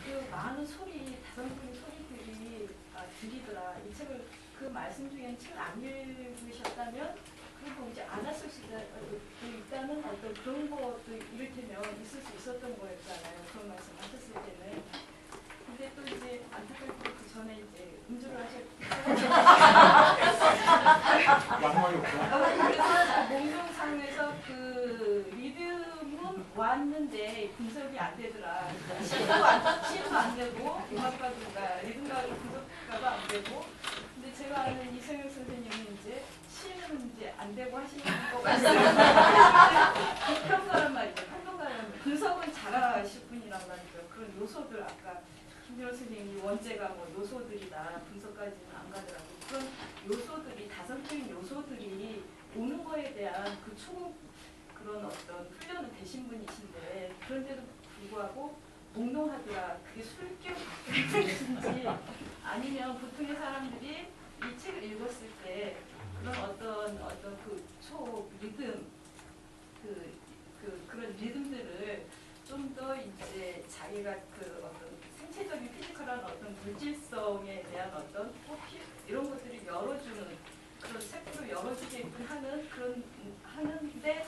그 많은 소리, 다정적인 소리들이 들리더라. 이 책을 그 말씀 중에는 책을 안 읽으셨다면 그리고 이제 안 왔을 수도 있다는 어떤 그런 것도 이를테면 있을 수 있었던 거였잖아요. 그런 말씀 하셨을 때는. 근데 또 이제 안타깝게 그 전에 이제 음주를 하셨고 양말이 없구나. 그래서 몽룡상에서 그 리듬은 왔는데 분석이 안 되더라. 시도 안 되고 음악가도가 리듬가도 분석가도 안 되고. 근데 제가 아는 이성혁 선생님은 이제 시는 이제 안 되고 하시는 것 같습니다. 평가란 말이죠. 평가란 분석은 잘하실 분이란 말이죠. 그런 요소들 아까 김준호 선생님이 원제가 뭐 요소들이다 분석까지는 안 가더라고. 그런 요소들이 다성적인 요소들이 오는 거에 대한 그 그런 어떤 훈련은 되신 분이신데 그런데도 불구하고 몽롱하더라. 그게 술기운 것인지 아니면 보통의 사람들이 이 책을 읽었을 때 그런 어떤 그 리듬 그런 리듬들을 좀 더 이제 자기가 그 어떤 생체적인 피지컬한 어떤 물질성에 대한 어떤 이런 것들을 열어주는 그런 책으로 열어주게끔 하는 그런 하는데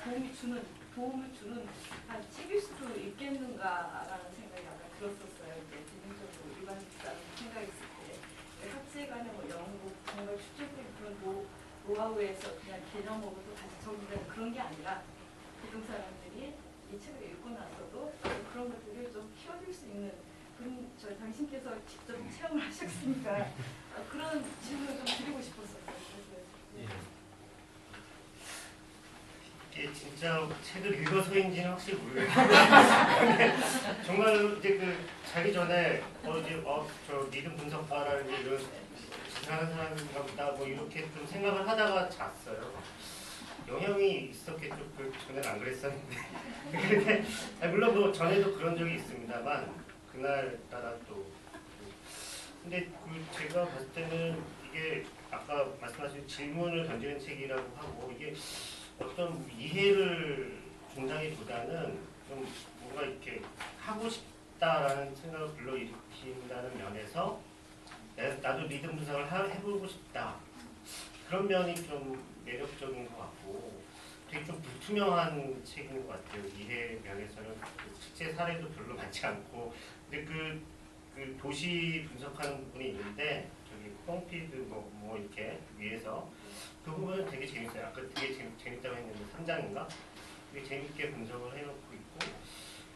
도움을 주는 한 책일 수도 있겠는가라는 생각이 약간 들었었어요. 이제 개인적으로 일반적인 생각이 있을 때 학제간의 뭐 연구 정말 추적된 그런 노하우에서 그냥 개념으로도 같이 정리되는 그런 게 아니라 보통 사람들이 이 책을 읽고 나서도 그런 것들을 좀 키워줄 수 있는 당신께서 직접 체험을 하셨으니까 그런 질문을 좀 드리고 싶었어요. 이게 진짜 책을 읽어서인지는 확실히 모르겠어요. 정말 이제 그 자기 전에 저 리듬 분석가라는 이런 지상한 사람인가 보다 뭐 이렇게 좀 생각을 하다가 잤어요. 영향이 있었겠죠. 그 전에는 안 그랬었는데. 근데 물론 뭐 전에도 그런 적이 있습니다만 그날따라 또 근데 그 제가 봤을 때는 이게 아까 말씀하신 질문을 던지는 책이라고 하고 이게 어떤 이해를 준다기보다는 좀 뭔가 이렇게 하고 싶다라는 생각을 불러일으킨다는 면에서 나도 리듬 분석을 해보고 싶다 그런 면이 좀 매력적인 것 같고 되게 좀 불투명한 책인 것 같아요. 이해 면에서는 실제 사례도 별로 많지 않고 근데 그 도시 분석하는 부분이 있는데 저기 홈피드 뭐 이렇게 위에서 그 부분은 되게 재밌어요. 아까 되게 재밌다고 했는데 3장인가? 되게 재밌게 분석을 해놓고 있고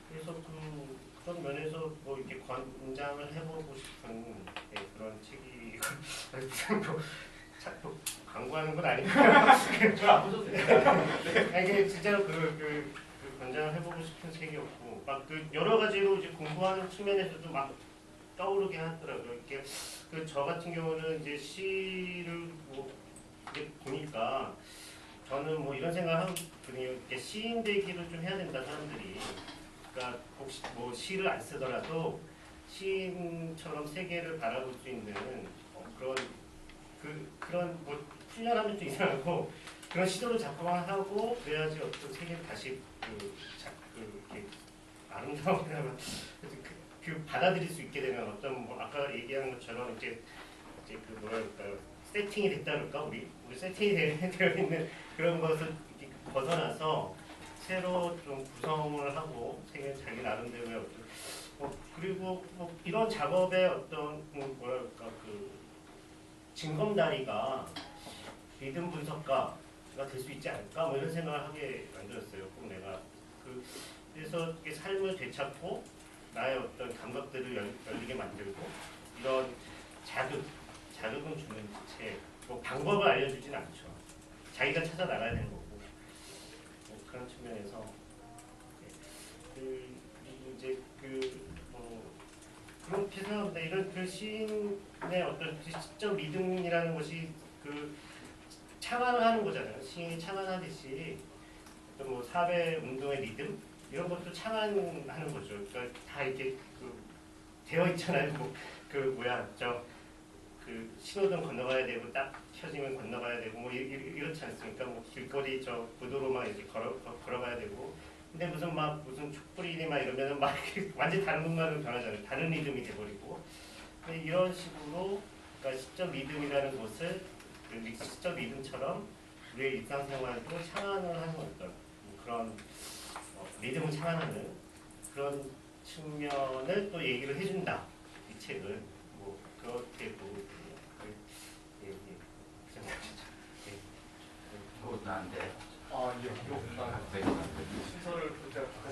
그래서 그런 면에서 뭐 이렇게 권장을 해보고 싶은 그런 책이 자꾸 광고하는 건 아니고요. 저 안 보셔도 돼요. 이게 진짜로 그 권장을 해보고 싶은 책이었고 막 그 여러 가지로 이제 공부하는 측면에서도 막 떠오르게 하더라고요. 이렇게 저 같은 경우는 이제 시를 뭐 이제 보니까 저는 뭐 이런 생각을 하거든요. 이렇게 시인 되기를 좀 해야 된다 사람들이. 그러니까 혹시 뭐 시를 안 쓰더라도 시인처럼 세계를 바라볼 수 있는 그런 뭐 훈련하면 좀 이상하고 그런 시도를 자꾸만 하고 그래야지 어떤 세계를 다시 이렇게 아름다운 그 받아들일 수 있게 되는 어떤 뭐 아까 얘기한 것처럼 이제 그 뭐랄까요 세팅이 됐다 그럴까 우리 세팅이 되어 있는 그런 것을 벗어나서 새로 좀 구성을 하고 세계는 자기 나름대로의 어떤 그리고 뭐 이런 작업의 어떤 뭐랄까 그 징검다리가 리듬 분석가가 될 수 있지 않을까 뭐 이런 생각을 하게 만들었어요. 꼭 내가 그래서 삶을 되찾고 나의 어떤 감각들을 열리게 만들고 이런 자극은 주는 책, 뭐 방법을 알려주진 않죠. 자기가 찾아 나가야 되는 거고 뭐 그런 측면에서 이제 그렇게 생각합니다. 이런 그 시인의 어떤 시적 리듬이라는 것이 창안을 하는 거잖아요. 시인이 창안하듯이 또 뭐 사회 운동의 리듬 이런 것도 창안하는 거죠. 그러니까 다 이렇게 되어 있잖아요. 신호등 건너가야 되고 딱 켜지면 건너가야 되고 뭐 이렇지 않습니까? 뭐 길거리 저 구도로만 이렇게 걸어가야 되고 근데 무슨 촛불이니 막 이러면은 막 완전 다른 것만으로 변하잖아요. 다른 리듬이 돼버리고. 근데 이런 식으로 그러니까 시적 리듬이라는 것을 시적 리듬처럼 우리의 일상생활도 창안을 하는 어떤 그런 리듬을 창안하는 그런 측면을 또 얘기를 해준다. 이 책은 뭐 그렇게 보거든요. 예, 예. 그 정도죠. 예. 그것도 안 돼. 예. 순서를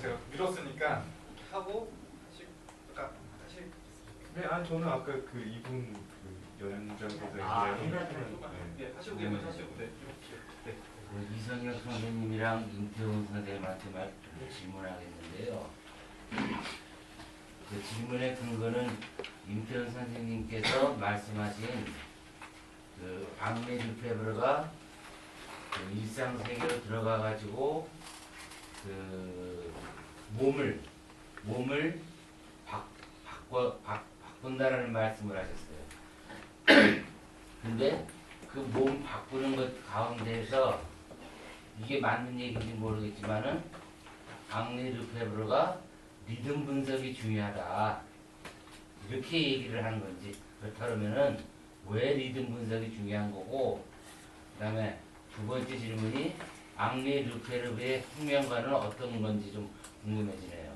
제가 밀었으니까 하고 다시 네, 아니 저는 아까 그 이분 그 연장자들 하시고 계면 하시고 그 이성혁 선생님이랑 임태훈 선생님한테 질문하겠는데요. 그 질문의 근거는 임태훈 선생님께서 말씀하신 그 앙리 르페브르가 그 일상 세계로 들어가 가지고 그 몸을 바꾼다라는 말씀을 하셨어요. 근데 그 몸 바꾸는 것 가운데서 이게 맞는 얘기인지 모르겠지만은 앙리 르페브르가 리듬 분석이 중요하다 이렇게 얘기를 하는 건지, 그렇다면은 왜 리듬 분석이 중요한 거고, 그다음에 두 번째 질문이 앙리 르페브르의 혁명가는 어떤 건지 좀 궁금해지네요.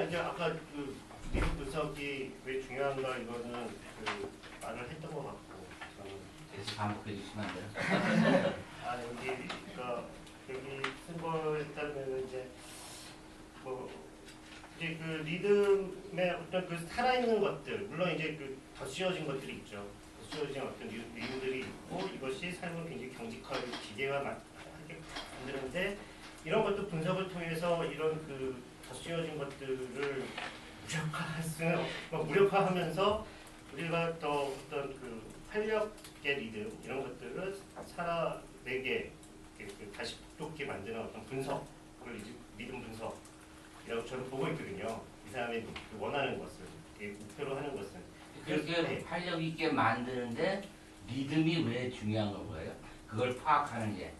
이제 아까 그 리듬 분석이 왜 중요한가 이거는 그 말을 했던 것 같고 저는 계속 반복해 주시면 안 돼요? 여기 그러니까 여기 쓴 거에 따르면 이제 이제 그 리듬의 어떤 그 살아있는 것들, 물론 이제 그 덧씌워진 것들이 있죠. 덧씌워진 어떤 리듬들이 있고 이것이 삶을 굉장히 경직하게 기계화하게 만드는데, 이런 것도 분석을 통해서 이런 그 덧씌워진 것들을 무력화하면서 우리가 더 어떤 그 활력의 리듬 이런 것들을 살아내게 다시 붙게 만드는 어떤 분석, 그걸 리듬 분석이라고 저는 보고 있거든요. 이 사람이 원하는 것을 목표로 하는 것은 그렇게 활력 있게 만드는데 리듬이 왜 중요한 건가요? 그걸 파악하는 게.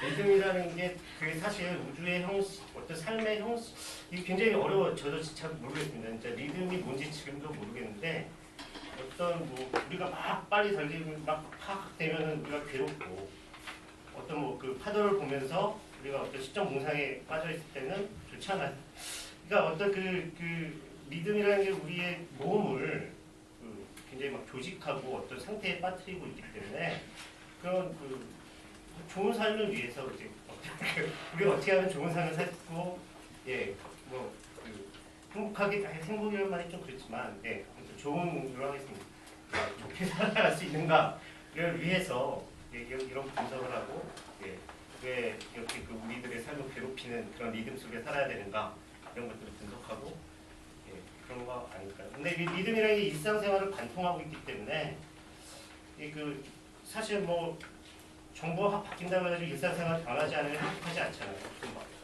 리듬이라는 게 그게 사실 우주의 형식, 어떤 삶의 형식, 이게 굉장히 어려워. 저도 진짜 모르겠습니다. 진짜 리듬이 뭔지 지금도 모르겠는데, 어떤 우리가 막 빨리 달리고 막 되면은 우리가 괴롭고, 어떤 그 파도를 보면서 우리가 어떤 시적 몽상에 빠져 있을 때는 좋잖아요. 그러니까 어떤 그 리듬이라는 게 우리의 몸을 굉장히 막 조직하고 어떤 상태에 빠뜨리고 있기 때문에 그런 좋은 삶을 위해서 이제 우리가 어떻게 하면 좋은 삶을 살고 행복하게, 행복이라는 말이 좀 그렇지만 좋은 걸 하겠습니다. 좋게 살아갈 수 있는가를 위해서 이런 분석을 하고 왜 이렇게 우리들의 삶을 괴롭히는 그런 리듬 속에 살아야 되는가 이런 것들을 분석하고 그런 거 아닐까요? 근데 이 리듬이라는 게 일상생활을 관통하고 있기 때문에 사실 정보가 바뀐다고 해서 일상생활 변하지 않으면 행복하지 않잖아요.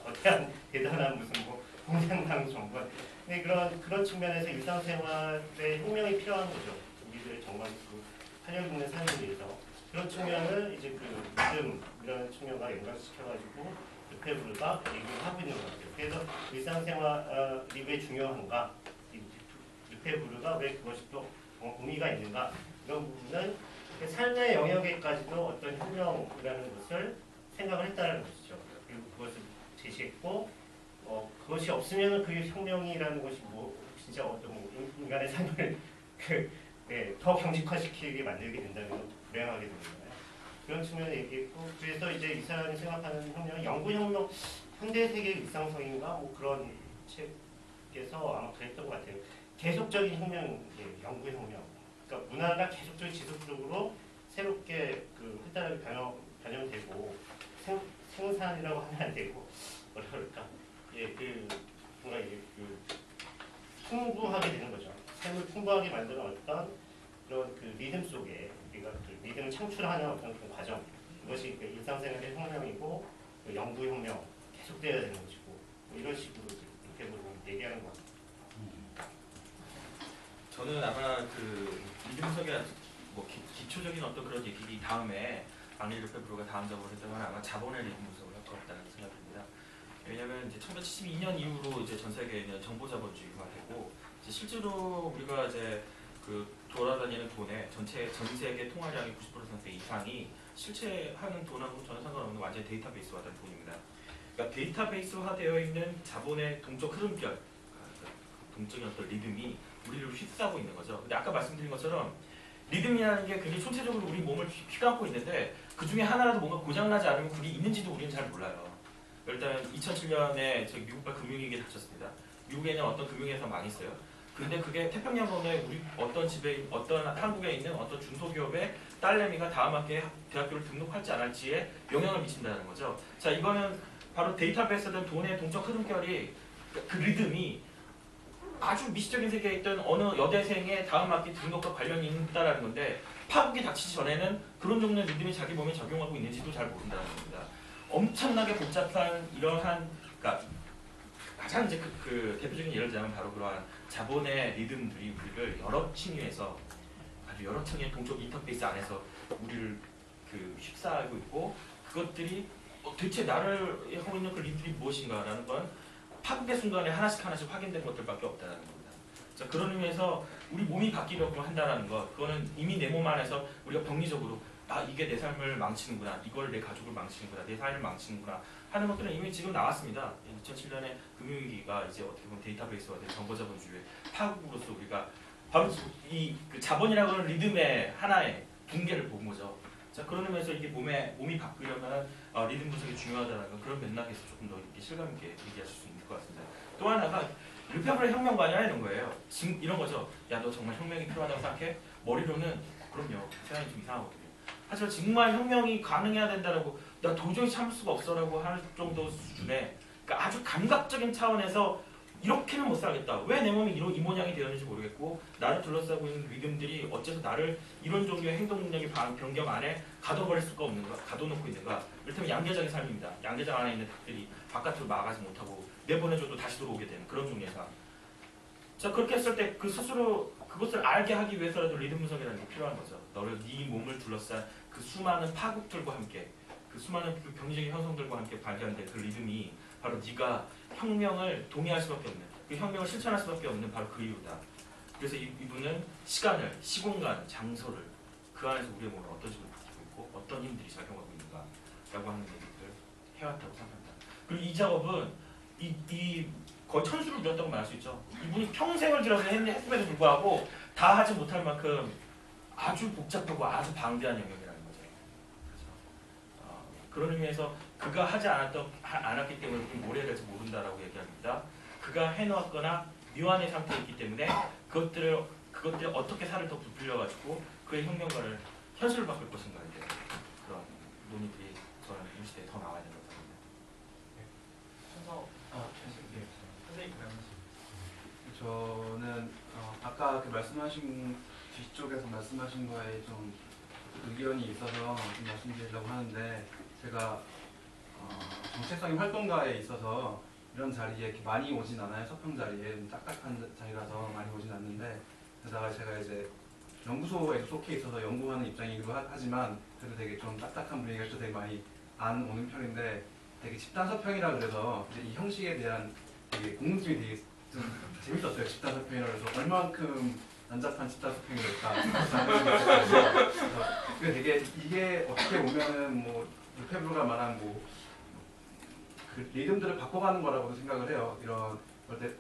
어떠한 대단한 무슨 공장당 정보. 근데 그런 측면에서 일상생활에 혁명이 필요한 거죠. 우리들의 정말 활력 있는 삶을 위해서. 그런 측면을 이제 리듬이라는 측면과 연관시켜가지고 르페브르가 얘기를 하고 있는 것 같아요. 그래서 일상생활이 왜 중요한가, 르페브르가 왜 그것이 또 의미가 있는가, 이런 부분은 삶의 영역에까지도 어떤 혁명이라는 것을 생각을 했다는 것이죠. 그리고 그것을 제시했고, 그것이 없으면 그 혁명이라는 것이 진짜 어떤 인간의 삶을 더 경직화시키게 만들게 된다면 불행하게 되는 거예요. 그런 측면을 얘기했고, 그래서 이제 이 사람이 생각하는 혁명은 영구혁명, 현대 세계 일상성인가 그런 책에서 아마 그랬던 것 같아요. 계속적인 혁명이에요. 영구혁명. 그러니까 문화가 계속적으로 지속적으로 새롭게 활달하게 변형되고 생산이라고 하면 안 되고 뭐라 그럴까? 뭔가 풍부하게 되는 거죠. 삶을 풍부하게 만드는 어떤 그런 리듬 속에 우리가 리듬을 창출하는 어떤 그런 과정, 이것이 일상생활의 혁명이고 연구혁명 계속돼야 되는 것이고 뭐 이런 식으로 이렇게 얘기하는 것 같아요. 저는 아마 그 리듬석의 뭐 기초적인 어떤 그런 얘기 다음에 앙리 르페브르가 다음 작업을 했다면 아마 자본의 리듬 분석을 할 것 같다는 생각이 듭니다. 왜냐하면 이제 1972년 이후로 이제 전 세계에는 정보 자본주의가 되고 이제 실제로 우리가 이제 그 돌아다니는 돈의 전 세계 통화량의 90% 이상이 실제 하는 돈하고 전혀 상관없는 완전 데이터베이스화된 돈입니다. 그러니까 데이터베이스화되어 있는 자본의 동적 흐름결, 그러니까 동적인 어떤 리듬이 우리를 휩싸고 있는 거죠. 근데 아까 말씀드린 것처럼 리듬이라는 게 굉장히 총체적으로 우리 몸을 휘감고 있는데 그 중에 하나라도 뭔가 고장나지 않으면 그게 있는지도 우리는 잘 몰라요. 일단 2007년에 저기 미국발 금융위기에 닥쳤습니다. 미국에는 어떤 금융회사 많이 있어요. 근데 그게 태평양권에 우리 어떤 집에 어떤 한국에 있는 어떤 중소기업의 딸내미가 다음 학기에 대학교를 등록할지 안 할지에 영향을 미친다는 거죠. 자, 이거는 바로 데이터베이스된 돈의 동적 흐름결이 그 리듬이 아주 미시적인 세계에 있던 어느 여대생의 다음 학기 등록과 관련이 있다는 건데 파국이 닥치기 전에는 그런 종류의 리듬이 자기 몸에 적용하고 있는지도 잘 모른다는 겁니다. 엄청나게 복잡한 이러한 그러니까 가장 이제 그 대표적인 예를 들자면 바로 그러한 자본의 리듬들이 우리를 여러 층위에서 아주 여러 층의 동적 인터페이스 안에서 우리를 그 휩싸고 있고 그것들이 대체 나를 하고 있는 그 리듬이 무엇인가라는 건 파국의 순간에 하나씩 확인된 것들밖에 없다는 겁니다. 자, 그런 의미에서 우리 몸이 바뀌려고 한다는 것, 그거는 이미 내 몸 안에서 우리가 병리적으로 아 이게 내 삶을 망치는구나, 이걸 내 가족을 망치는구나, 내 삶을 망치는구나 하는 것들은 이미 지금 나왔습니다. 2007년에 금융위기가 이제 어떻게 보면 데이터베이스화된 정보자본주의의 파국으로서 우리가 바로 그 자본이라고 하는 리듬의 하나의 붕괴를 본 거죠. 자, 그런 의미에서 이게 몸이 바뀌려면 리듬 분석이 중요하다는 건 그런 맥락에서 조금 더 이렇게 실감 있게 얘기하실 수 있는 것 같습니다. 또 하나가 르페브르의 혁명관이라 이런 거예요. 지금 이런 거죠. 야, 너 정말 혁명이 필요하다고 생각해? 머리로는 그럼요. 세상이 좀 이상하거든요. 하지만 정말 혁명이 가능해야 된다라고 나 도저히 참을 수가 없어라고 할 정도 수준의 그러니까 아주 감각적인 차원에서 이렇게는 못 살겠다. 왜 내 몸이 이 모양이 되었는지 모르겠고 나를 둘러싸고 있는 리듬들이 어째서 나를 이런 종류의 행동 능력의 변경 안에 가둬버릴 수가 없는가, 가둬놓고 있는가. 이를테면 양계장의 삶입니다. 양계장 안에 있는 닭들이 바깥으로 나가지 못하고 내보내줘도 다시 들어오게 되는 그런 종류의 삶. 자, 그렇게 했을 때 그 스스로 그것을 알게 하기 위해서라도 리듬 분석이라는 게 필요한 거죠. 너를 네 몸을 둘러싼 그 수많은 파국들과 함께 그 수많은 그 병리적인 현상들과 함께 발견된 그 리듬이 바로 네가 혁명을 동의할 수밖에 없는 그 혁명을 실천할 수밖에 없는 바로 그 이유다. 그래서 이분은 시간을, 시공간, 장소를 그 안에서 우리의 몸을 어떤 식으로 바뀌고 있고 어떤 힘들이 작용하고 있는가라고 하는 얘기를 해왔다고 생각합니다. 그리고 이 작업은 거의 천수를 들였다고 말할 수 있죠. 이분이 평생을 들여서 했음에도 불구하고 다 하지 못할 만큼 아주 복잡하고 아주 방대한 영역이라는 거죠. 그래서 그런 의미에서 그가 하지 않았기 때문에 우리는 뭘 해야 될지 모른다라고 얘기합니다. 그가 해놓았거나 미완의 상태에 있기 때문에 그것들을 어떻게 살을 더 부풀려가지고 그의 혁명가를 현실을 바꿀 것인가에 대한 그런 논의들이 저는 이 시대에 더 나와야 된다고 생각합니다. 선생님 저는 아까 그 말씀하신 뒤쪽에서 말씀하신 거에 좀 의견이 있어서 좀 말씀드리려고 하는데 제가 정체성인 활동가에 있어서 이런 자리에 이렇게 많이 오진 않아요. 서평 자리에 좀 딱딱한 자리라서 많이 오진 않는데 게다가 제가 이제 연구소에 속해 있어서 연구하는 입장이기도 하지만 그래도 되게 좀 딱딱한 분위기가 좀 되게 많이 안 오는 편인데 되게 집단 서평이라 그래서 이제 이 형식에 대한 되게 궁금증이 되게 좀 재밌었어요. 집단 서평이라 그래서 얼만큼 난잡한 집단 서평이 될까. 그래서 되게 이게 어떻게 보면은 뭐 르페브르가 말한 그 리듬들을 바꿔가는 거라고도 생각을 해요. 이런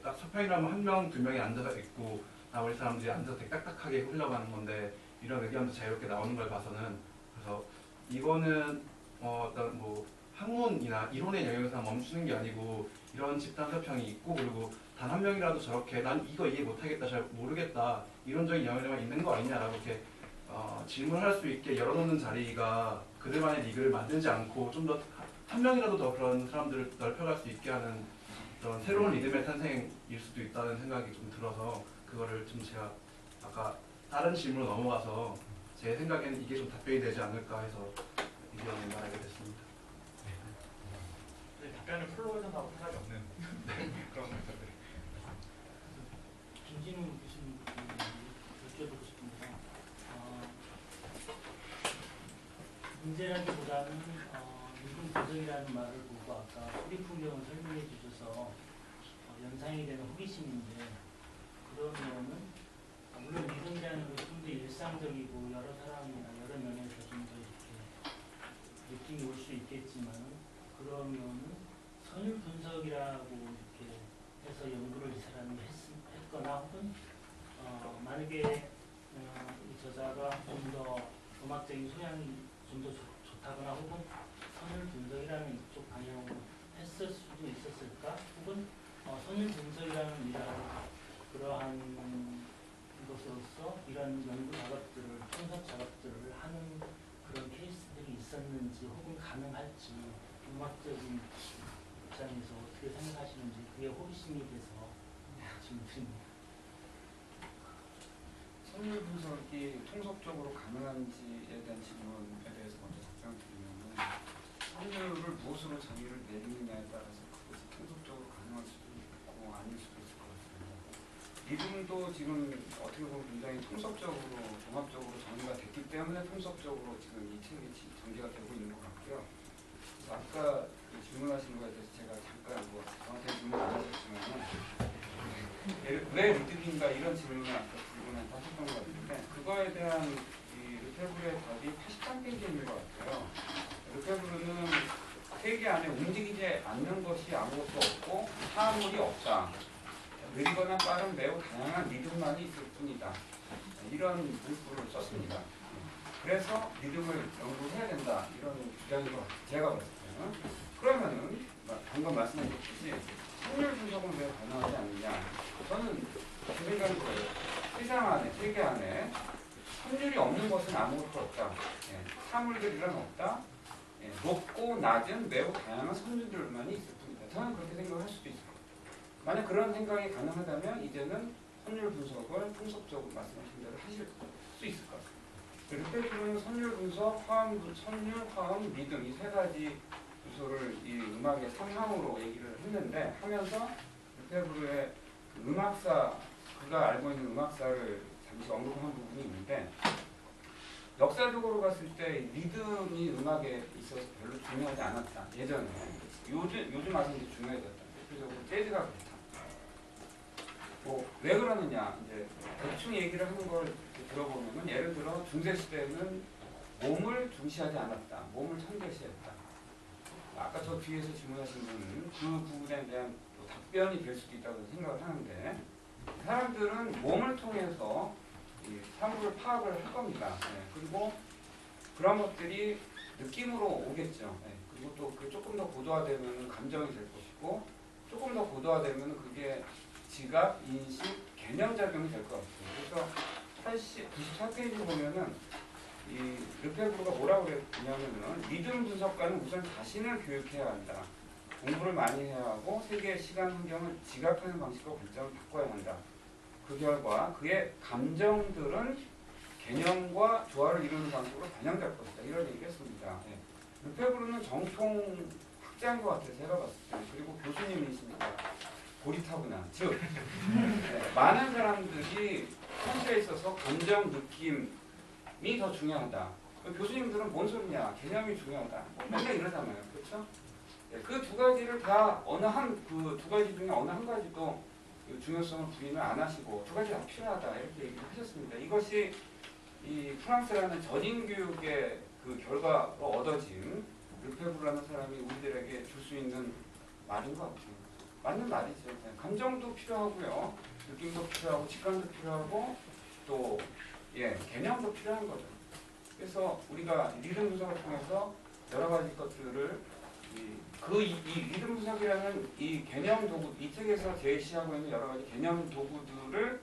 딱 서평이라면 한 명, 두 명이 앉아서 있고 나머지 사람들이 앉아서 되게 딱딱하게 흘러가는 건데 이런 의견도 자유롭게 나오는 걸 봐서는 그래서 이거는 어떤 뭐 학문이나 이론의 영역에서 멈추는 게 아니고 이런 집단 서평이 있고 그리고 단 한 명이라도 저렇게 난 이거 이해 못하겠다, 잘 모르겠다 이론적인 영역에만 있는 거 아니냐라고 이렇게 질문할 수 있게 열어놓는 자리가 그들만의 리그를 만들지 않고 좀 더 한 명이라도 더 그런 사람들을 넓혀갈 수 있게 하는 그런 새로운 리듬의 탄생일 수도 있다는 생각이 좀 들어서 그거를 좀 제가 아까 다른 질문으로 넘어가서 제 생각에는 이게 좀 답변이 되지 않을까 해서 의견을 말하게 됐습니다. 답변을 플로에서하고 상관이 없는 그런 것들. 김진우 교수님 여쭤보고 싶은데요. 문제라기보다는 미분 분석이라는 말을 보고 아까 소리 풍경을 설명해 주셔서 연상이 되는 호기심인데, 그러면은 물론 리듬이라는 것이 좀 더 일상적이고 여러 사람이나 여러 면에서 좀 더 이렇게 느낌이 올 수 있겠지만은, 그러면은 선율 분석이라고 이렇게 해서 연구를 이 사람이 했거나 혹은 만약에 이 저자가 좀 더 음악적인 소양이 좀 더 좋다거나 혹은 선율 분석이라는 이쪽 방향으로 했을 수도 있었을까? 혹은 선율 분석이라는 그러한 것으로서 이런 연구 작업들을, 분석 작업들을 하는 그런 케이스들이 있었는지 혹은 가능할지 음악적인 입장에서 어떻게 생각하시는지 그게 호기심이 돼서 질문 드립니다. 선율 분석이 통속적으로 가능한지에 대한 질문에 대해서 먼저 답변드리면은, 선율을 무엇으로 정의를 내리느냐에 따라서 그것이 통속적으로 가능할 수도 있고 아닐 수도 있을 것 같습니다. 리듬도 지금 어떻게 보면 굉장히 통속적으로, 종합적으로 정의가 됐기 때문에 통속적으로 지금 이 책이 전개가 되고 있는 것 같고요. 그래서 아까 질문하신 거에 대해서 제가 잠깐 저한테 질문 안 하셨지만은, 왜 리듬인가 이런 질문을 아까 질문한테 하셨던 것 같은데, 그거에 대한 이 르페브르의 답이 83페이지인 것 같아요. 르페브르는 세계 안에 움직이지 않는 것이 아무것도 없고 사물이 없다. 느리거나 빠른 매우 다양한 리듬만이 있을 뿐이다. 이런 문구를 썼습니다. 그래서 리듬을 연구해야 된다. 이런 주장인 것 같아요. 제가 봤을 때는. 그러면은 방금 말씀하셨듯이 선율 분석은 왜 가능하지 않느냐. 저는 제 생각은 거예요. 세상 안에, 세계 안에 선율이 없는 것은 아무것도 없다. 사물들이란 없다. 높고 낮은 매우 다양한 선율들만이 있을 뿐이다. 저는 그렇게 생각할 수도 있을 거예요. 만약 그런 생각이 가능하다면 이제는 선율 분석을 통속적으로 말씀하신 대로 하실 수 있을 것 같아요. 르페브르는 선율 분석, 선율, 화음, 리듬 이 세 가지 요소를 이 음악의 3항으로 얘기를 했는데, 하면서 르페브르의 음악사, 그가 알고 있는 음악사를 잠시 언급한 부분이 있는데, 역사적으로 봤을 때 리듬이 음악에 있어서 별로 중요하지 않았다. 예전에. 요즘 와서 이제 중요해졌다. 대표적으로 재즈가 그렇다. 왜 그러느냐. 이제 대충 얘기를 하는 걸 들어보면, 예를 들어 중세시대에는 몸을 중시하지 않았다. 몸을 천대시했다. 아까 저 뒤에서 질문하신 분은 그 부분에 대한 답변이 될 수도 있다고 생각을 하는데, 사람들은 몸을 통해서 이 사물을 파악을 할 겁니다. 그리고 그런 것들이 느낌으로 오겠죠. 그리고 또 그 조금 더 고도화되면 감정이 될 것이고, 조금 더 고도화되면 그게 지각, 인식, 개념작용이 될 것 같아요. 그래서 94페이지 보면은 이 르페브르가 뭐라고 그랬냐면은, 리듬 분석가는 우선 자신을 교육해야 한다. 공부를 많이 해야 하고 세계의 시간 환경을 지각하는 방식과 관점을 바꿔야 한다. 그 결과 그의 감정들은 개념과 조화를 이루는 방식으로 반영될 것이다. 이런 얘기를 했습니다. 르페브르는 정통 학자인 것 같아요. 제가 봤을 때. 그리고 교수님이십니다. 고리타분한. 즉 많은 사람들이 현실에 있어서 감정, 느낌이 더 중요하다. 교수님들은 뭔 소리냐. 개념이 중요하다. 맨날 이러잖아요. 그렇죠? 그 두 가지를 다 그 두 가지 중에 어느 한 가지도 중요성을 부인을 안 하시고 두 가지 다 필요하다 이렇게 얘기를 하셨습니다. 이것이 이 프랑스라는 전인교육의 그 결과로 얻어진 르페브르라는 사람이 우리들에게 줄 수 있는 말인 것 같아요. 맞는 말이죠. 감정도 필요하고요, 느낌도 필요하고, 직감도 필요하고, 또 개념도 필요한 거죠. 그래서 우리가 리듬 분석을 통해서 여러 가지 것들을 이 리듬 분석이라는 이 개념 도구, 이 책에서 제시하고 있는 여러 가지 개념 도구들을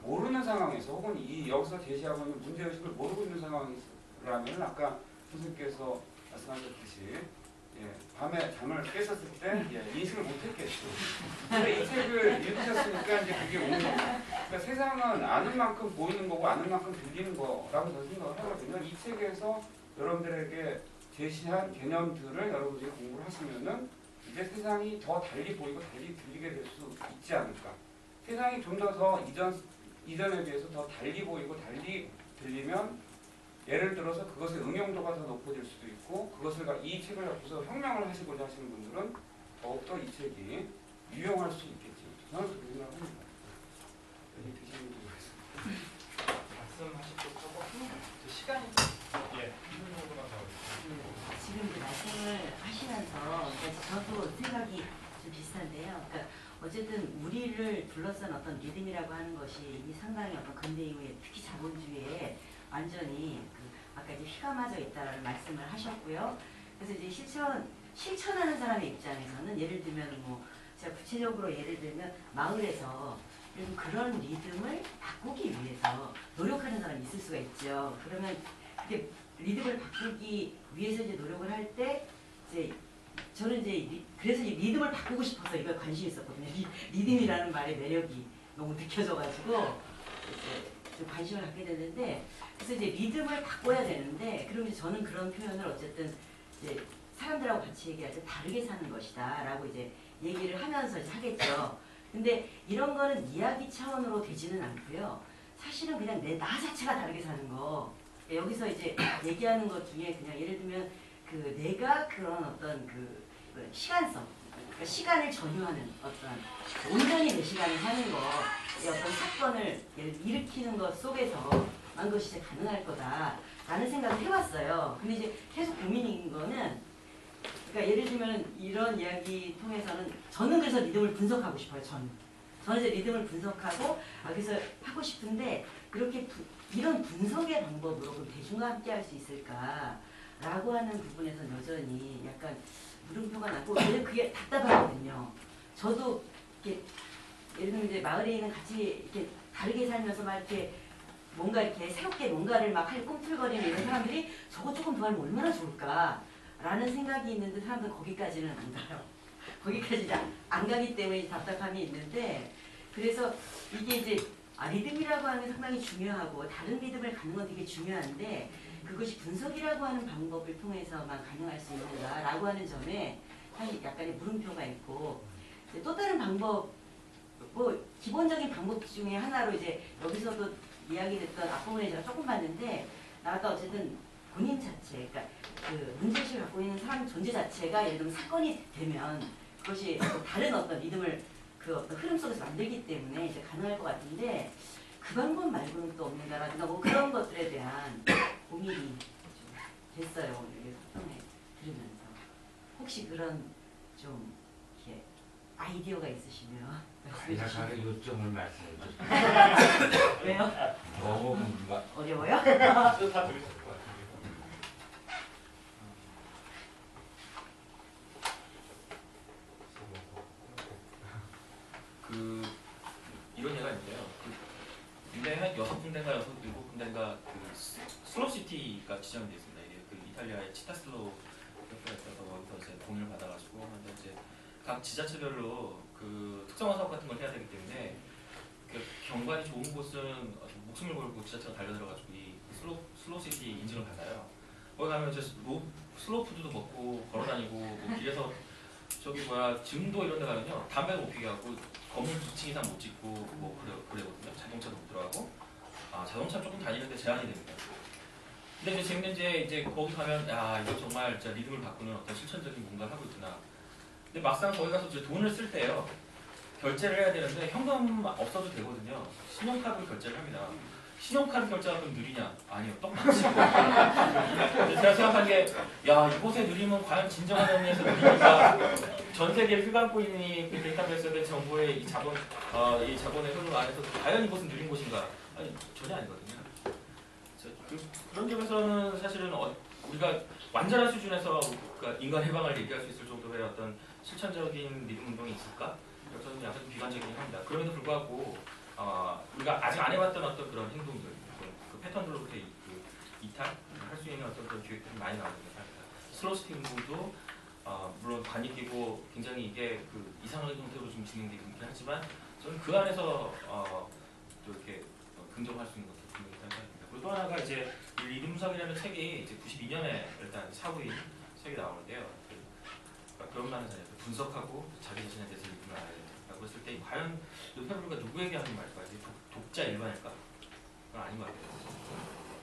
모르는 상황에서, 혹은 여기서 제시하고 있는 문제의식을 모르고 있는 상황이라면, 아까 선생님께서 말씀하셨듯이 밤에 잠을 깨셨을 때 인식을 못했겠죠. 근데 이 책을 읽으셨으니까 이제 그게 오는 거죠. 그러니까 세상은 아는 만큼 보이는 거고 아는 만큼 들리는 거라고 저는 생각을 하거든요. 이 책에서 여러분들에게 제시한 개념들을 여러분들이 공부를 하시면은 이제 세상이 더 달리 보이고 달리 들리게 될 수 있지 않을까. 세상이 좀 더 이전에 비해서 더 달리 보이고 달리 들리면 예를 들어서 그것의 응용도가 더 높아질 수도 있고 이 책을 갖고서 혁명을 하시고자 하시는 분들은 더욱더 이 책이 유용할 수 있겠죠. 저는 그렇게 생각합니다. 여기 드시는 분들 있습니다. 말씀하실 것 하고 시간이 예, 1분 정도만 더. 지금 그 말씀을 하시면서 저도 생각이 좀 비슷한데요. 그러니까 어쨌든 우리를 둘러싼 어떤 리듬이라고 하는 것이 이미 상당히 어떤 근대 이후에 특히 자본주의에 완전히 아까 이제 휘가 맞아 있다라는 말씀을 하셨고요. 그래서 이제 실천하는 사람의 입장에서는 예를 들면 뭐 제가 구체적으로 예를 들면 마을에서 그런 리듬을 바꾸기 위해서 노력하는 사람이 있을 수가 있죠. 그러면 이게 리듬을 바꾸기 위해서 이제 노력을 할 때 이제 저는 이제 그래서 이 리듬을 바꾸고 싶어서 이거에 관심이 있었거든요. 리듬이라는 말의 매력이 너무 느껴져가지고 이제 좀 관심을 갖게 됐는데 그래서 이제 리듬을 바꿔야 되는데 그럼 이제 저는 그런 표현을 어쨌든 이제 사람들하고 같이 얘기할 때 다르게 사는 것이다라고 이제 얘기를 하면서 이제 하겠죠. 근데 이런 거는 이야기 차원으로 되지는 않고요. 사실은 그냥 내 나 자체가 다르게 사는 거. 여기서 이제 얘기하는 것 중에 그냥 예를 들면 내가 그런 어떤 시간성, 그러니까 시간을 전유하는 어떤 온전히 내 시간을 사는 거, 어떤 사건을 일으키는 것 속에서만 그것이 이제 가능할 거다라는 생각을 해봤어요. 근데 이제 계속 고민인 거는 그러니까 예를 들면 이런 이야기 통해서는 저는 그래서 리듬을 분석하고 싶어요. 저는 이제 리듬을 분석하고 그래서 하고 싶은데 그렇게 이런 분석의 방법으로 그럼 대중과 함께 할 수 있을까라고 하는 부분에서 여전히 약간 물음표가 나고 왜냐면 그게 답답하거든요. 저도 이렇게 예를 들면 이제 마을에 있는 같이 이렇게 다르게 살면서 막 이렇게 뭔가 이렇게 새롭게 뭔가를 막 할 꿈틀거리는 이런 사람들이 저거 조금 더 하면 얼마나 좋을까라는 생각이 있는데 사람들은 거기까지는 안 가요. 거기까지 안 가기 때문에 답답함이 있는데 그래서 이게 이제 리듬이라고 하는 게 상당히 중요하고 다른 리듬을 갖는 건 되게 중요한데 그것이 분석이라고 하는 방법을 통해서만 가능할 수 있는가라고 하는 점에 사실 약간의 물음표가 있고 또 다른 방법 뭐 기본적인 방법 중에 하나로 이제 여기서도 이야기됐던 앞부분에 제가 조금 봤는데 나아까 어쨌든 본인 자체 그러니까 그 문제의식을 갖고 있는 사람 존재 자체가 예를 들면 사건이 되면 그것이 다른 어떤 리듬을 어떤 흐름 속에서 만들기 때문에 이제 가능할 것 같은데 그 방법 말고는 또 없는가라든가 뭐 그런 것들에 대한 고민이 좀 됐어요. 오늘 소통회 들으면서 혹시 그런 좀 이렇게 아이디어가 있으시면 간략하게 요점을 말씀해 주세요. 왜요? 너무 어려워요? 다 들으실 것 같은데. 이런 예가 있는데요. 근데 한 6군데인가 7군데인가 슬로시티가 지정이 되어 있습니다. 이게 이탈리아의 치타슬로 협회가 있어서 거기서 이제 동의를 받아가지고 하는데 이제 각 지자체별로 특성화 사업 같은 걸 해야 되기 때문에 경관이 좋은 곳은 목숨을 걸고 지자체가 달려들어가지고 이 슬로시티 인증을 받아요. 거기 가면 이제 슬로푸드도 먹고 걸어다니고 뭐 길에서 증도 이런 데 가면요 담배도 못 피게 하고 건물 2층 이상 못 짓고 뭐 그래거든요. 자동차도 못 들어가고 자동차 조금 다니는데 제한이 됩니다. 근데 이제 재밌는 게 이제 거기 가면 이거 정말 진짜 리듬을 바꾸는 어떤 실천적인 뭔가를 하고 있구나. 근데 막상 거기 가서 이제 돈을 쓸 때요 결제를 해야 되는데 현금 없어도 되거든요. 신용카드로 결제를 합니다. 신용카드 결제가 그럼 느리냐? 아니요, 똑같이. 제가 생각한 게, 이곳의 느림은 과연 진정한 의미에서 느립니까? 전 세계 휘감고인이 데이터베이스에 정보의 이 자본의 흐름 안에서 과연 이곳은 느린 곳인가? 아니, 전혀 아니거든요. 그런 점에서는 사실은 우리가 완전한 수준에서 인간 해방을 얘기할 수 있을 정도의 어떤 실천적인 리듬 운동이 있을까? 저는 약간 비관적이긴 합니다. 그럼에도 불구하고 우리가 아직 안 해봤던 어떤 그런 행동들, 그 패턴들로부터 이탈할 수 있는 어떤 그런 기획들이 많이 나오는 것 같습니다. 슬로스티 운동도 물론 관이 끼고 굉장히 이게 이상한 형태로 좀 진행되긴 하지만 저는 그 안에서 또 이렇게 긍정할 수 있는 것들 분명히 있다고 생각합니다. 그리고 또 하나가 이제 리듬 분석이라는 책이 이제 92년에 일단 사후인 책이 나오는데요. 그러니까 그런 말은 하잖아요. 분석하고 자기 자신에 대해서 리듬을 알아야 된다고 했을 때 과연 르페브르가 누구에게 하는 말일까? 이게 독자 일반일까? 그건 아닌 것 같아요.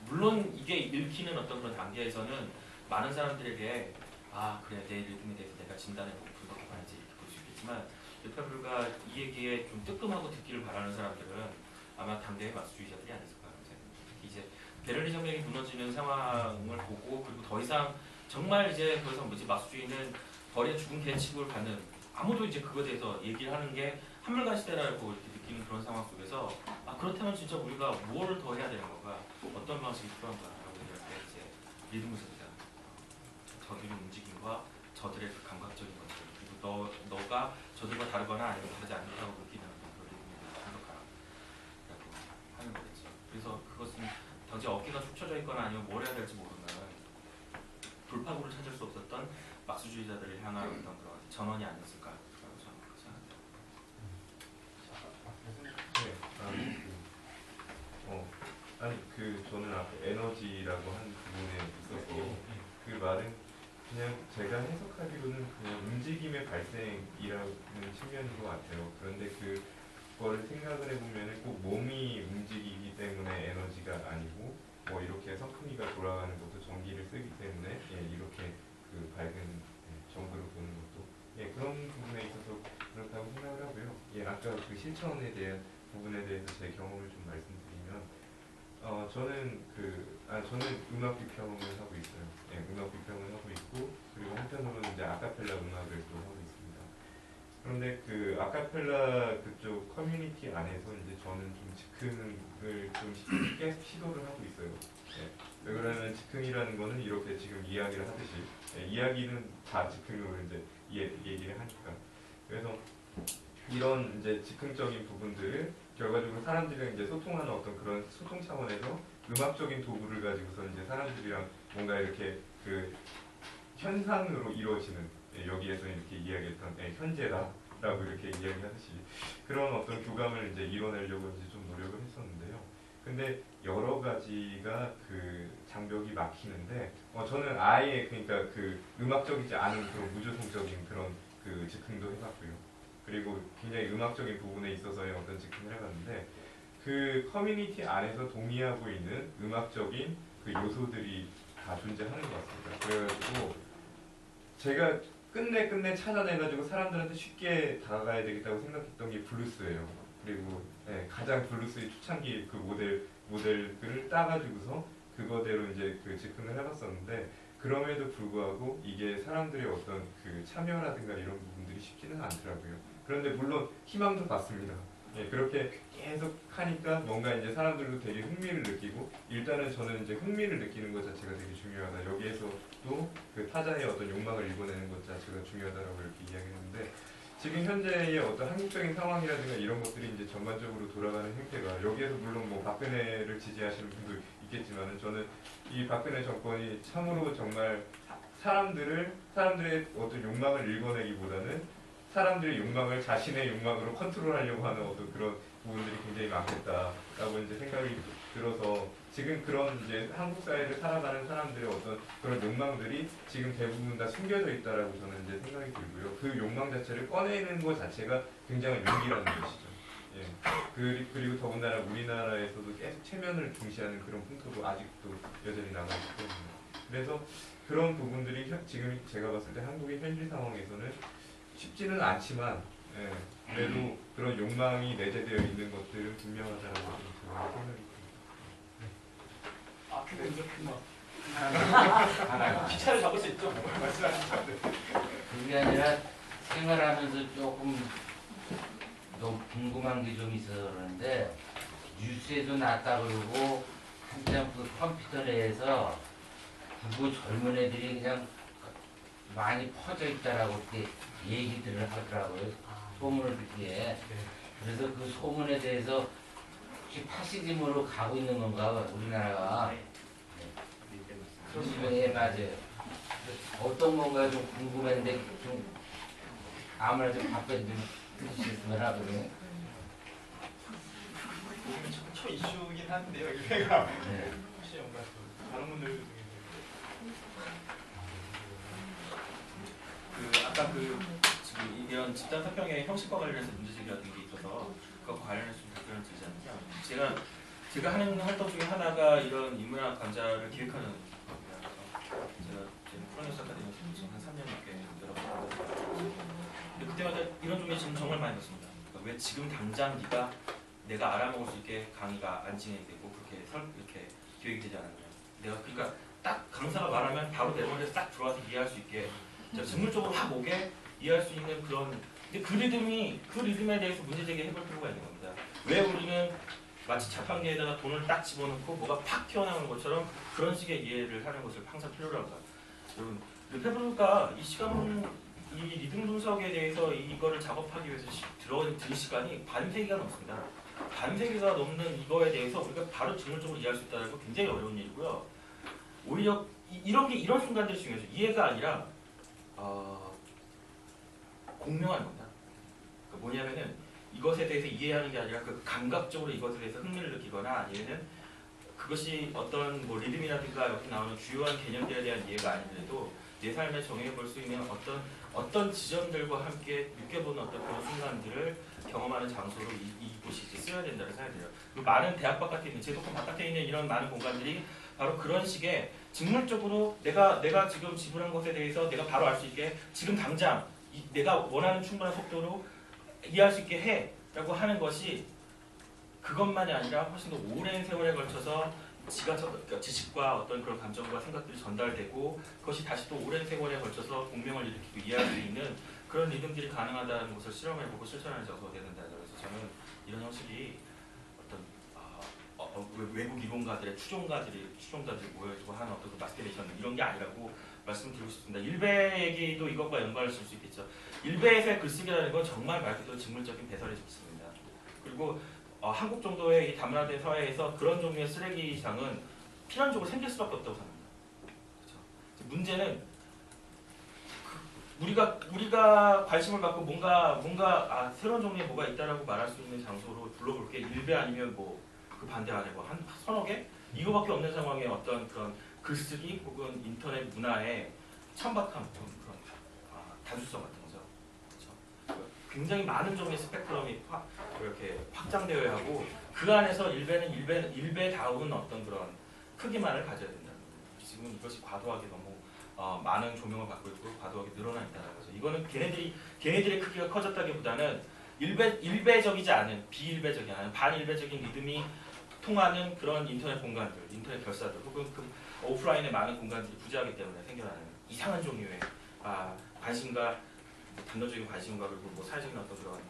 물론 이게 읽히는 어떤 그런 단계에서는 많은 사람들에게 아 그래 내 리듬에 대해서 내가 진단해보고 분석해봐야지 이렇게 볼 수 있겠지만 르페브르가 이 얘기에 좀 뜨끔하고 듣기를 바라는 사람들은 아마 당대의 마수주의자들이 아니었을까 하는 생각입니다. 특히 이제 베를린 혁명이 무너지는 상황을 보고 그리고 더 이상 정말 이제 더 이상 뭐지 마수주의는 벌의 죽은 개 취급을 받는 아무도 이제 그거에 대해서 얘기를 하는 게 한물간 시대라고 이렇게 느끼는 그런 상황 속에서 아 그렇다면 진짜 우리가 무엇을 더 해야 되는 건가 어떤 방식이 필요한가라고 이럴 때 이제 리듬 분석이다. 저들의 움직임과 저들의 그 감각적인 것들 그리고 너가 저들과 다르거나 아니면 다르지 않다고 느끼는 그런 리듬을 분석하라라고 하는 거겠죠. 그래서 그것은 단지 어깨가 축 처져 있거나 아니면 뭘 해야 될지 모르는 돌파구를 찾을 수 없었던 막수주의자들을 향한 어떤 그런 전원이 아니었을까라고 저는 생각합니다. 저는 아까 에너지라고 한 부분에 있어서 그 말은 그냥 제가 해석하기로는 그냥 움직임의 발생이라는 측면인 것 같아요. 그런데 그거를 생각을 해보면 꼭 몸이 움직이기 때문에 에너지가 아니고 뭐 이렇게 선풍기가 돌아가는 것도 전기를 쓰기 때문에 이렇게 그 밝은 전구를 보는 것도 그런 부분에 있어서 그렇다고 생각을 하고요. 아까 그 실천에 대한 부분에 대해서 제 경험을 좀 말씀드리면 저는 음악 비평을 하고 있어요. 음악 비평을 하고 있고 그리고 한편으로는 이제 아카펠라 음악을 또 하고 있습니다. 그런데 그 아카펠라 그쪽 커뮤니티 안에서 이제 저는 좀 즉흥을 좀 쉽게 시도를 하고 있어요. 왜 그러냐면 즉흥이라는 거는 이렇게 지금 이야기를 하듯이 이야기는 다 즉흥으로 이제 얘기를 하니까 그래서 이런 이제 즉흥적인 부분들을 결과적으로 사람들이랑 이제 소통하는 어떤 그런 소통 차원에서 음악적인 도구를 가지고서 이제 사람들이랑 뭔가 이렇게 그 현상으로 이루어지는 여기에서 이렇게 이야기했던 현재다라고 이렇게 이야기하듯이 그런 어떤 교감을 이제 이뤄내려고 이제 좀 노력을 했었는데요. 근데 여러 가지가 그 장벽이 막히는데 저는 아예 그러니까 그 음악적이지 않은 그런 무조성적인 그런 그 즉흥도 해봤고요. 그리고 굉장히 음악적인 부분에 있어서의 어떤 즉흥을 해봤는데 그 커뮤니티 안에서 동의하고 있는 음악적인 그 요소들이 다 존재하는 것 같습니다. 그래가지고 제가 끝내 찾아내가지고 사람들한테 쉽게 다가가야 되겠다고 생각했던 게 블루스예요. 그리고 가장 블루스의 초창기 그 모델들을 따가지고서 그거대로 이제 그 즉흥을 해봤었는데 그럼에도 불구하고 이게 사람들의 어떤 그 참여라든가 이런 부분들이 쉽지는 않더라고요. 그런데 물론 희망도 봤습니다. 그렇게 계속 하니까 뭔가 이제 사람들도 되게 흥미를 느끼고 일단은 저는 이제 흥미를 느끼는 것 자체가 되게 중요하다. 여기에서 또 그 타자의 어떤 욕망을 읽어내는 것 자체가 중요하다라고 이렇게 이야기했는데 지금 현재의 어떤 한국적인 상황이라든가 이런 것들이 이제 전반적으로 돌아가는 행태가 여기에서 물론 뭐 박근혜를 지지하시는 분도 있겠지만은 저는 이 박근혜 정권이 참으로 정말 사람들의 어떤 욕망을 읽어내기보다는 사람들의 욕망을 자신의 욕망으로 컨트롤하려고 하는 어떤 그런 부분들이 굉장히 많겠다라고 이제 생각이 들어서 지금 그런 이제 한국 사회를 살아가는 사람들의 어떤 그런 욕망들이 지금 대부분 다 숨겨져 있다라고 저는 이제 생각이 들고요. 그 욕망 자체를 꺼내는 것 자체가 굉장히 용기라는 것이죠. 그리고 더군다나 우리나라에서도 계속 체면을 중시하는 그런 풍토도 아직도 여전히 남아있기 때문에 그래서 그런 부분들이 지금 제가 봤을 때 한국의 현실 상황에서는 쉽지는 않지만 그래도 그런 욕망이 내재되어 있는 것들은 분명하다고 저는 생각이 듭니다. 근데 이제 기차를 잡을 수 있죠. 말씀하시죠. 그게 아니라 생활하면서 조금 너무 궁금한 게 좀 있어서 그러는데 뉴스에도 났다 그러고 한참 그 컴퓨터 내에서 그거 젊은 애들이 그냥 많이 퍼져 있다라고 이렇게 얘기들을 하더라고요. 소문을 듣기에. 그래서 그 소문에 대해서 혹시 파시즘으로 가고 있는 건가 우리나라가. 네, 맞아요. 어떤 건가 좀 궁금했는데 좀 아무나 좀 답변 좀 해주셨으면 하거든요. 첫 이슈긴 한데요. 이회가 네. 혹시 뭔가 다른 분들 중에 아까 지금 이런 집단 사평의 형식과 관련해서 문제제기 같은 게 있어서 그것과 관련해서 좀 답변을 드리지 않을게요. 제가 하는 활동 중에 하나가 이런 인문학 강좌를 기획하는 겁니다. 제가 지금 프로뉴스 아카데미에서 지금 한 3년 넘게 들어봤거든요. 근데 그때마다 이런 종류의 질문 정말 많이 받습니다. 그러니까 왜 지금 당장 내가 알아먹을 수 있게 강의가 안 진행되고 이렇게 기획이 되지 않았냐. 내가 그러니까 딱 강사가 말하면 바로 내 머리에 딱 들어와서 이해할 수 있게 직물적으로 확 오게 이해할 수 있는 그런 근데 그 리듬에 대해서 문제 제기해볼 필요가 있는 겁니다. 왜 우리는 마치 자판기에다가 돈을 딱 집어넣고 뭐가 팍 튀어나오는 것처럼 그런 식의 이해를 하는 것을 항상 필요로 합니다. 여러분 르페브르가 이 리듬 분석에 대해서 이거를 작업하기 위해서 든 시간이 반세기가 넘습니다. 반세기가 넘는 이거에 대해서 우리가 바로 직물적으로 이해할 수 있다는 건 굉장히 어려운 일이고요. 오히려 이런 순간들이 중요해요. 이해가 아니라 공명하는 겁니다. 그러니까 뭐냐면은 이것에 대해서 이해하는 게 아니라 그 감각적으로 이것에 대해서 흥미를 느끼거나 아니면은 그것이 어떤 뭐 리듬이라든가 여기 나오는 주요한 개념들에 대한 이해가 아니더라도 내 삶에 정해볼 수 있는 어떤 지점들과 함께 느껴보는 어떤 그런 순간들을 경험하는 장소로 이곳이 이제 쓰여야 된다고 생각해요. 그리고 많은 대학 바깥에 있는 제도권 바깥에 있는 이런 많은 공간들이 바로 그런 식의 직물적으로 내가 지금 지불한 것에 대해서 내가 바로 알 수 있게 지금 당장 내가 원하는 충분한 속도로 이해할 수 있게 해라고 하는 것이 그것만이 아니라 훨씬 더 오랜 세월에 걸쳐서 지식과 어떤 그런 감정과 생각들이 전달되고 그것이 다시 또 오랜 세월에 걸쳐서 공명을 일으키고 이해할 수 있는 그런 리듬들이 가능하다는 것을 실험해보고 실천하는 장소가 되는다. 그래서 저는 이런 형식이 외국 이론가들의 추종자들이 모여지고 하는 어떤 그 마스터레이션 이런 게 아니라고 말씀드리고 싶습니다. 일베 얘기도 이것과 연관을 줄 수 있겠죠. 일베에서의 글쓰기라는 건 정말 말 그대로 직물적인 배설에 좋습니다. 그리고 한국 정도의 이 다문화된 사회에서 그런 종류의 쓰레기장은 필연적으로 생길 수밖에 없다고 생각합니다. 그렇죠? 문제는 우리가 관심을 갖고 뭔가 새로운 종류의 뭐가 있다라고 말할 수 있는 장소로 불러볼 게 일베 아니면 뭐 그 반대 안에 뭐 한 서너 개 이거밖에 없는 상황에 어떤 그런 글쓰기 혹은 인터넷 문화의 천박한 그런 다수성 같은 거죠. 그렇죠? 굉장히 많은 종류의 스펙트럼이 이렇게 확장되어야 하고 그 안에서 일베다운 어떤 그런 크기만을 가져야 된다는 거예요. 지금 이것이 과도하게 너무 많은 조명을 받고 있고 과도하게 늘어나 있다는 거죠. 이거는 걔네들의 크기가 커졌다기보다는 일배적이지 않은 비일배적이 아닌 반일배적인 리듬이 통하는 그런 인터넷 공간들, 인터넷 결사들 혹은 그 오프라인의 많은 공간들이 부재하기 때문에 생겨나는 이상한 종류의 관심과 단도적인 관심과 그리고 뭐 사회적인 어떤 그런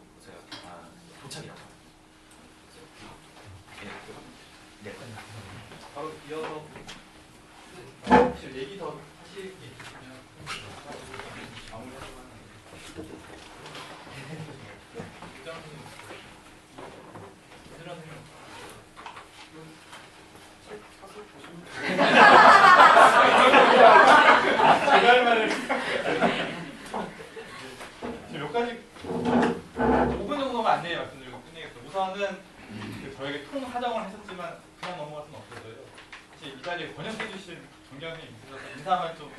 도착이라고 합니다. 네. 바로 이어서 혹시 얘기 더 하실 게 있으시면 마무리하도록 하겠습니다. 제가 할 말을 몇 가지 5분 정도만 안내 말씀드리고 끝내겠습니다. 우선은 저에게 통 하정을 하셨지만 그냥 넘어갈 수는 없어서요. 사실 이 자리에 번역해 주신 정경 선생님께서 인사만 좀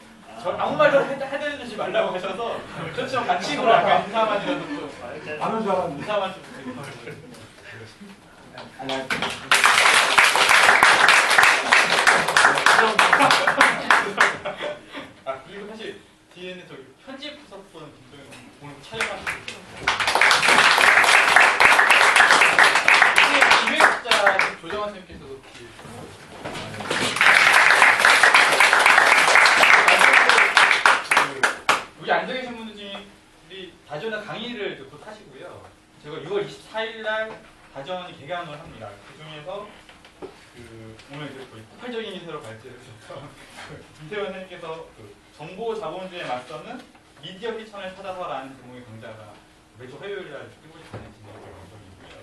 아무 말도 해드리지 말라고 하셔서 저처럼 같이 약간 인사만이라도 좀 안 온 줄 알았는데 인사만 좀 드리겠습니다. 그리고 사실 뒤에는 저기 편집 부서분 김동현 오늘 촬영하시고 기획자 조정환 선생님께서도 여기 앉아 계신 분들 중에 다전화 강의를 곧 하시고요. 제가 6월 24일 날 다전이 개강을 합니다. 그 중에서 오늘 이제 거의 폭발적인 인사로 발제를 해주셔서 김태원 선생님께서 정보 자본주의에 맞서는 미디어 실천을 찾아서라는 제목의 강좌가 매주 화요일 날 7시 반에 진행될 예정이고요.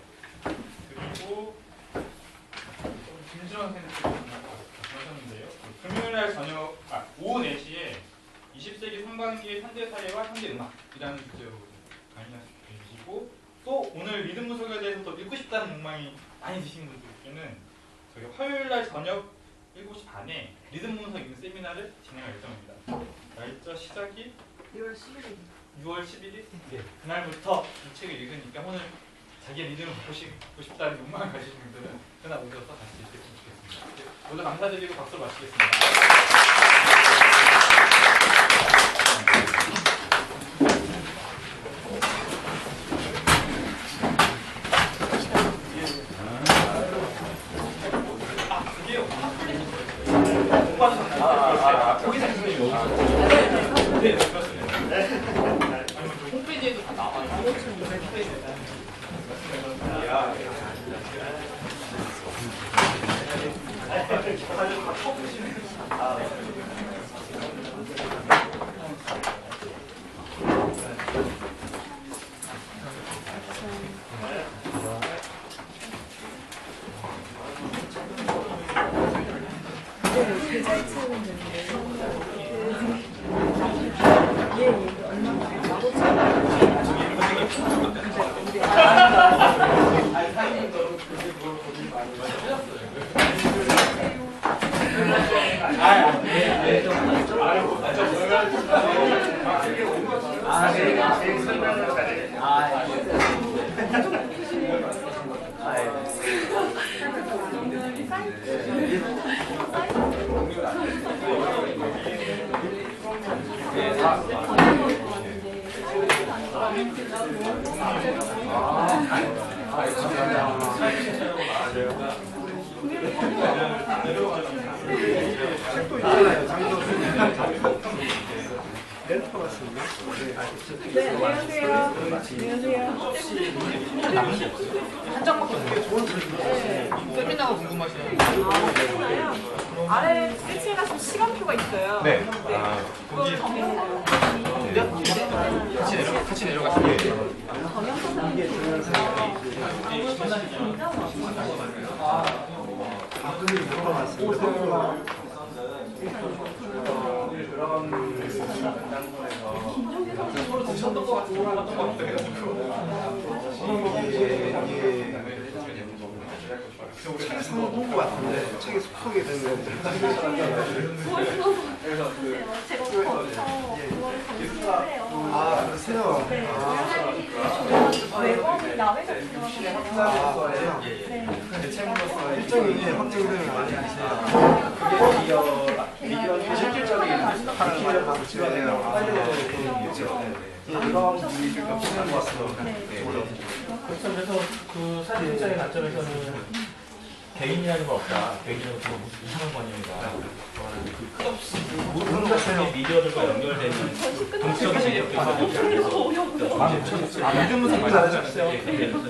그리고 김준원 선생님께서 말씀하셨는데요. 금요일 날 오후 4시에 20세기 상반기의 현대사회와 현대음악이라는 주제로 강의를 해주시고 또 오늘 리듬 분석에 대해서 더 읽고 싶다는 욕망이 많이 드신 분들께는 저희 화요일 날 저녁 7시 반에 리듬 분석 있는 세미나를 진행할 예정입니다. 날짜 시작이 6월 11일. 6월 11일? 네. 그날부터 이 책을 읽으니까 오늘 자기의 리듬을 보고 싶다는 욕망을 가지신 분들은 그날 오셔서 같이 읽으시면 좋겠습니다. 네, 모두 감사드리고 박수로 마치겠습니다. 홈페이지에도 다 나와요. 네, 안녕하세요. 안녕하세요. 한 장밖에 없는 좋은 글이에요. 세미나가 궁금하시나요? 세미나요? 아래 끝에 가시면 시간표가 있어요. 네. 거기 정해서 같이 내려가시면 돼요. 서로 드셨던 것 같고 어떤 것 같아요. 책에 사놓은 것 같은데 책에 속속에 되는 제가 거기서 아 그러세요? 매번 야외에서 진행하는 거예요. 일정이 확정되면 많이 하세요. 그게 미디어 실질적인 하는 거 지원해요. 이런 분이 좀 필요한 것 같습니다. 그래서 그 사진자의 관점에서는 개인이라는 건 없다. 개인이라는 건 이상한 관념이다. 그 끝없이 모든 것들이 미디어들과 연결되는 동시적인 세계에서 이름은 맞아요.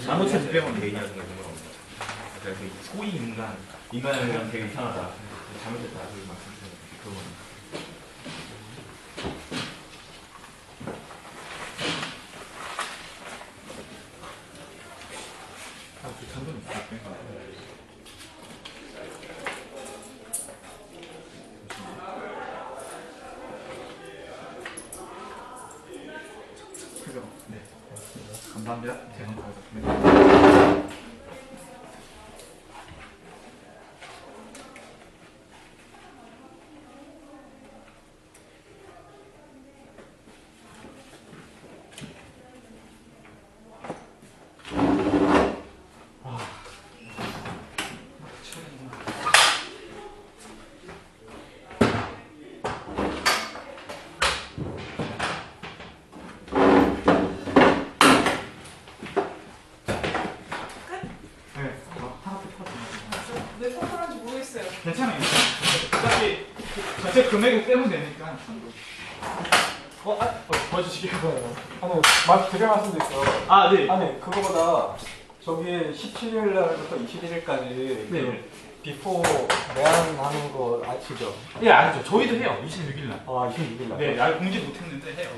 나노체 두병은 개인이라는 건 그래서 소위 인간에 대한 되게 이상하다. 잘못됐다. 그 말씀드리는 그런 겁니다. 네, 감사합니다. 재선 고맙습니다. 왜 서술한지 모르겠어요. 괜찮아요. 어차피 전체 금액을 빼면 되니까. 보여주시겠어요? 아니, 제가 말씀드릴게요. 아, 네. 아니, 그거보다 저기 17일 날부터 21일까지 네. 그 비포 내한하는 거 아시죠? 예, 알죠. 저희도 해요. 26일 날. 아, 26일 날. 네, 날 공지 못했는데 해요.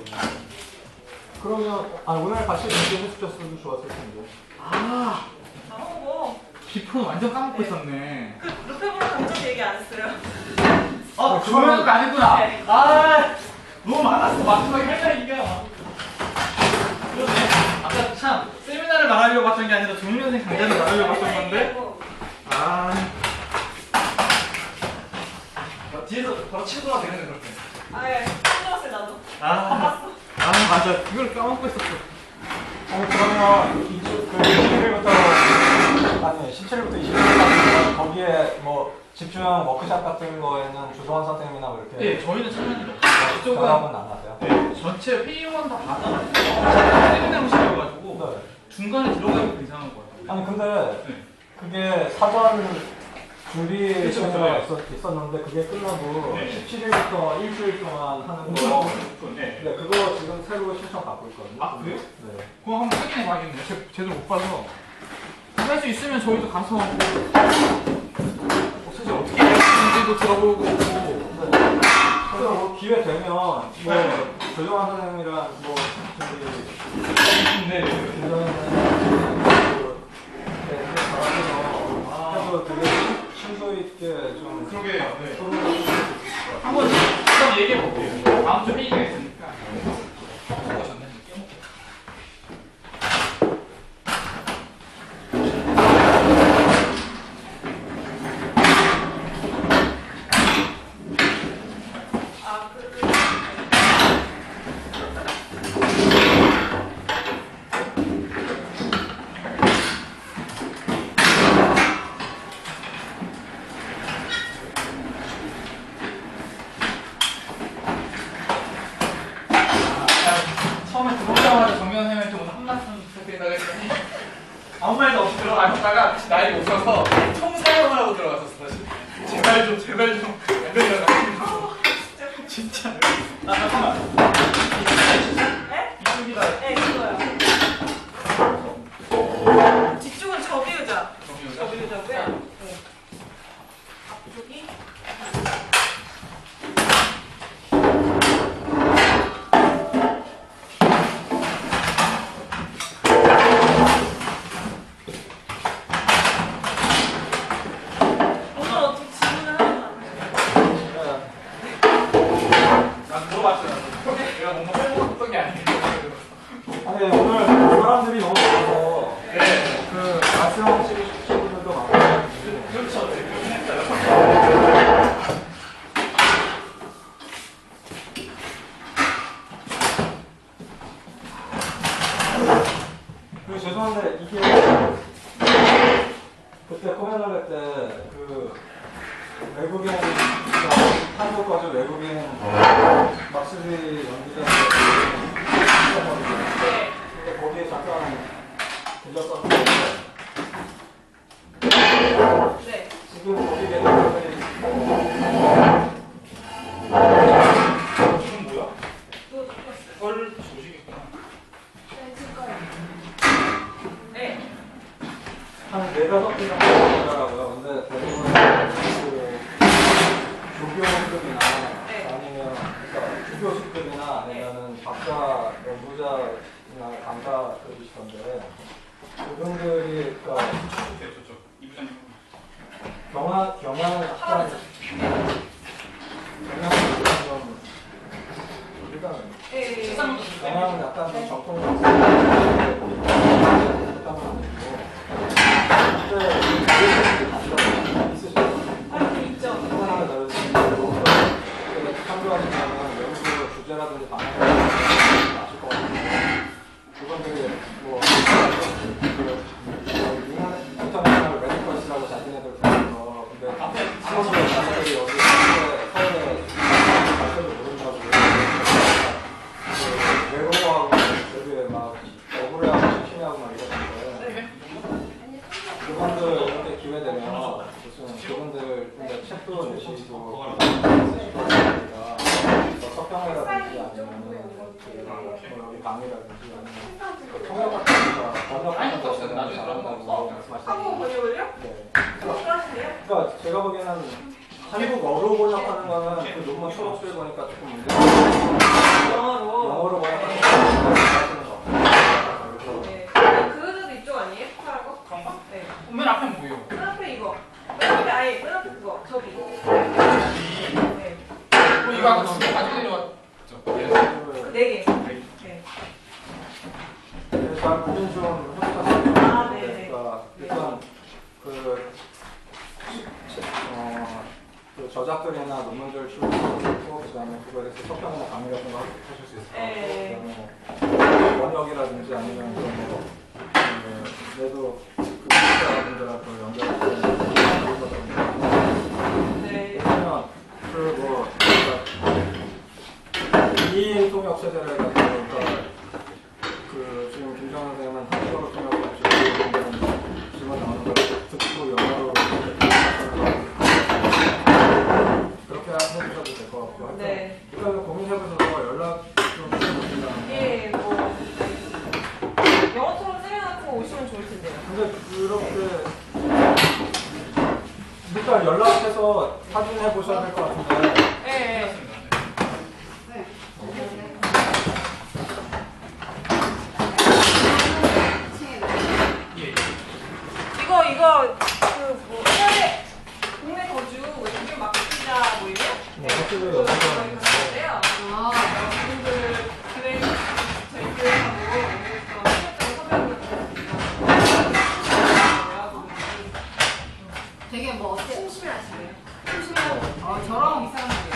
그러면 오늘 같이 공지해 주셨으면 좋았을 텐데. 아, 뭐 비포는 완전 까먹고 있었네. 그 루페브로 당첨 얘기 안 했어요. 그거는 아니구나. 네. 아, 너무 많았어. 마지막에 할 얘기가. 그러네. 아까 참 세미나를 말하려고 했던 게 아니라 종료생 강좌를 말하려고 했던 건데. 아. 뒤에서 바로 치고 들어가도 되는데 그렇게. 아예 까먹었어요 나도. 아 맞아. 그걸 까먹고 있었어. 아니 그러면 그 21일부터 아니 17일부터 21일까지 거기에 뭐 집중 워크샵 같은 거에는 조성환 선생님이나 뭐 이렇게 네, 저희는 참여한 적 전합은 없어요. 안 나세요? 네, 전체 회의원 다 받아가지고 세미나식이어가지고 중간에 들어가기도 이상한 것 같아요. 아니 근데 네. 그게 사전 준비 그쵸, 시간이 그쵸. 있었는데 그게 끝나고 네. 17일부터 일주일 동안 하는 엄청 거. 많고 네. 네, 그거 지금 새로 신청 받고 있거든요. 아, 그래요? 네. 그거 한번 확인해 봐야겠네요. 제대로 못 봐서. 할 수 있으면 저희도 가서 뭐 사실 어떻게 했는지도 들어보고 그래서 뭐 기회 되면 뭐 조정환 선생님이랑 뭐 저기 네. 조정환 선생님 해서 되게 심도 있게 좀 그러게요. 네. 토론을 한번 일단 얘기해 볼게요. 다음 주 회의가 있으니까. 처음에 들어오자마자 정면 선생님한테 오늘 한 말씀 부탁드린다고 했더니 아무 말도 없이 들어가셨다가 나이 오셔서 총사용을 하고 들어갔었어. 제발 좀 애들이랑 진짜. 아 잠깐만. 네? 이쪽이다. 네 그거요. 뒤쪽은 접이유자. 접이유자고요. 네. 앞쪽이. 오늘 어떻게 질문을 하는 난 물어봤어요. 내가 뭔가 빼먹었던 게 아니에요. 아니 오늘 사람들이 너무 많아서 네. 그 말씀하시고 싶으신 분들도 많고 그렇죠. 네, 그렇긴 했어요. 그리고 죄송한데 이게 그때 코멘트할 때 그 외국인 한국 가서 외국인 막스리 연기자인데 근데 거기에 잠깐 들렸었는데 네. 지금 거기 계신 분들이 지금 뭐야? 또 바꿨어요. 썰 조식이구나. 네, 줄 거예요. 네. 한 4-5개 정도 되더라고요. 근데 대부분 그 조교급이나 아니면 그러니까 주교수급이나 아니면은 박사 연구자나 강사급이시던데 그분들이 그러니까 저쪽 이부장님. 경향을 약간 좀 일단은 네. 경향은 약간 좀 정통적으로 있죠. 하나를 넣으시고 참고하시면 연구 주제라든지 방향을 아실 것 같은데 그분들이 뭐 인터내셔널 메디컬시라고 자기네들 부르면서 근데 사무실에 자기들이 여기 서울에 발표를 모른다고 외국어하고 되게 막 억울해하고 심심해하고 막 이러는데 그분들한테 기회 되면 무슨 그분들 근데 책도 내시고 있으시고 하니까 서평회라든지 아니면 여기 강의라든지 아니면 통역 같은 거 번역 같은 거 잘한다고 한국 말씀하시는데 번역을요? 네. 그러세요? 그러니까 제가 보기에는 한국어로 번역하는 거는 그 논문 초록줄 보니까 조금 문제가 영어로 번역하는 거 하시는 거 같아요. 네. 그거도 이쪽 아니에요? 파란 거? 그런가? 네. 맨 앞에 뭐예요? 맨 앞에 이거. 맨 앞에 아예 맨 앞에 그거. 저기. 네. 이거 아까 집에 가지고 내려왔죠? 그 4개. 네. 잘 고민 좀 해보셨으면 아, 좋겠는데, 네네. 그러니까 일단 그 저작들이나 논문들 출판하고 그다음에 그거에 대해서 서평이나 강의 같은 거 하실 수 있을 것 같고 그다음에 번역이라든지 아니면 그런 거 내도 그 기자분들하고 연결해서 그러면 그뭐 2인 통역 세대를 해가지고 그러니까 그 지금 김정은 선생님은 한국어로 통역을 지금 질문 나오는 걸 듣고 영어로 그렇게 해주셔도 될 것 같고 네. 일단 고민해보셔서 연락 좀 해보시면 예, 뭐 영어처럼 세려놓고 오시면 좋을 텐데요. 근데 그렇게 일단 연락해서 확인해 보셔야 될 것 같은데 예. 이거 그뭐 해외 국내 거주 외국인 맡기자 뭐 이래? 네, 확실히 연락하는데요. 그분들 기획 저희 교회하고 되게 뭐 어때? 심심해하시네요. 저랑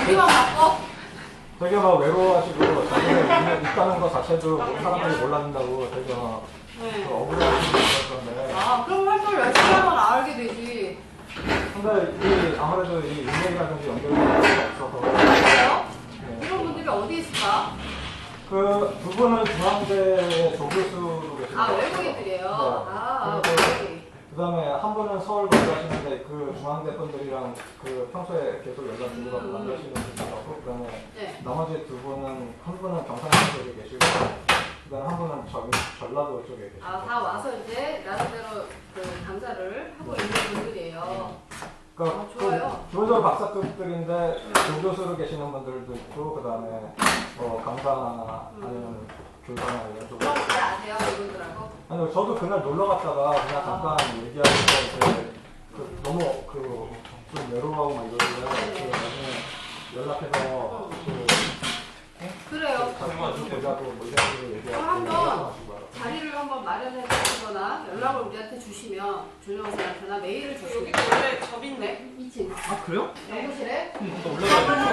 우리만 바꿔? 되게 막 외로워하시고 자기가 있다는 것 자체도 사람들이 몰랐다고 되게 막 네. 억울해하시는 것 같던데 그럼 활동을 열심히 하면 알게 되지. 근데 이 아무래도 이 인맥이라든지 연결이 없어서 그래요? 네. 이런 분들이 어디 있을까? 그 두 분은 중앙대 조교수로 계시고 외국인들이에요. 네. 그다음에 한 분은 서울 거주하시는데 그 중앙대 분들이랑 그 평소에 계속 연락 주고받고 만나시는 분이 있고 그다음에 네. 나머지 두 분은 한 분은 경상도 쪽에 계시고 그다음에 한 분은 전라도 쪽에 계시고 다 와서 이제 나름대로 그 강사를 하고 있는 분들이에요. 그러니까 좋아요. 기본적으로 박사급들인데 조교수로 계시는 분들도 있고 그다음에 강사나 아니면 교사나 이런 쪽으로. 그럼 잘 아세요 이분들하고? 아니요, 저도 그날 놀러 갔다가 그냥 잠깐 얘기하면서 너무 좀 외로워하고 막 이러길래 나중에 연락해서 그래요. 좀 보자고 뭐 이런 식으로 얘기하고 한번 자리를 한번 마련해 주시거나 연락을 우리한테 주시면 조정선한테나 메일을 주시면 여기 원래 접인데? 2층. 그래요? 연구실에? 또 올라가야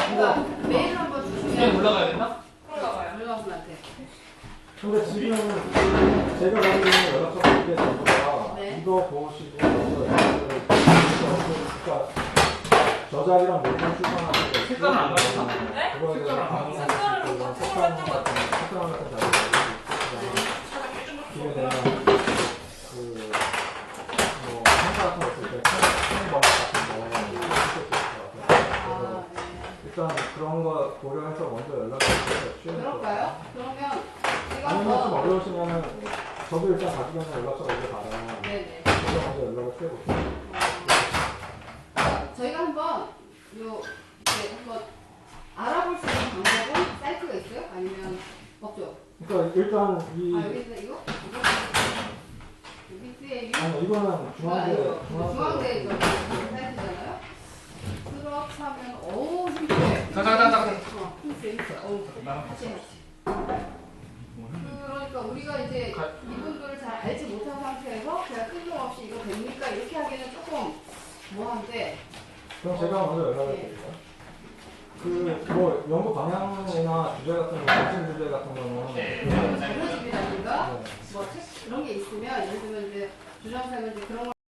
그러니까 메일 한번 주시면 그냥 올라가야 되나? 조정선한테. 근데 지금 제가 가지고 있는 연락처 이게 전부가 이거 보시고 그러니까 저작이랑 논문 출판하는 거 색깔은 안 가요? 네? 그거에 대해서 강의 색깔은 다 특허 같은 거 같아요. 특허 같은 자료 기회 되면 뭐 행사 같은 거 있을 때 청번 같은 거 할수 있을 것 같아요. 일단 그런 거 고려해서 먼저 연락을 주셔서 그럴까요? 그러면 제가 아니면 좀 어려우시면은 저도 일단 가기 전에 연락처가 있게 받아요. 네네. 제가 먼저 연락을 취해볼게요. 저희가 한번 한번 알아볼 수 있는 방법은 사이트가 있어요? 아니면 없죠? 그러니까 일단 여기 있네 이거? 여기 CAU? 아니 이거는 중앙대 중앙대 사이트잖아요. 그렇다면 힘들어. 잠깐. 그러니까 우리가 이제 이분들을 잘 알지 못한 상태에서 그냥 뜬금없이 이거 됩니까? 이렇게 하기에는 조금 뭐한데. 그럼 제가 먼저 연락을 드릴게요. 뭐 연구 방향이나 주제 같은 거,核心 주제 같은 거는 자료집이라든가 뭐 책 그런 게 있으면 예를 들면 이제 주정쌤은 이제 그런 걸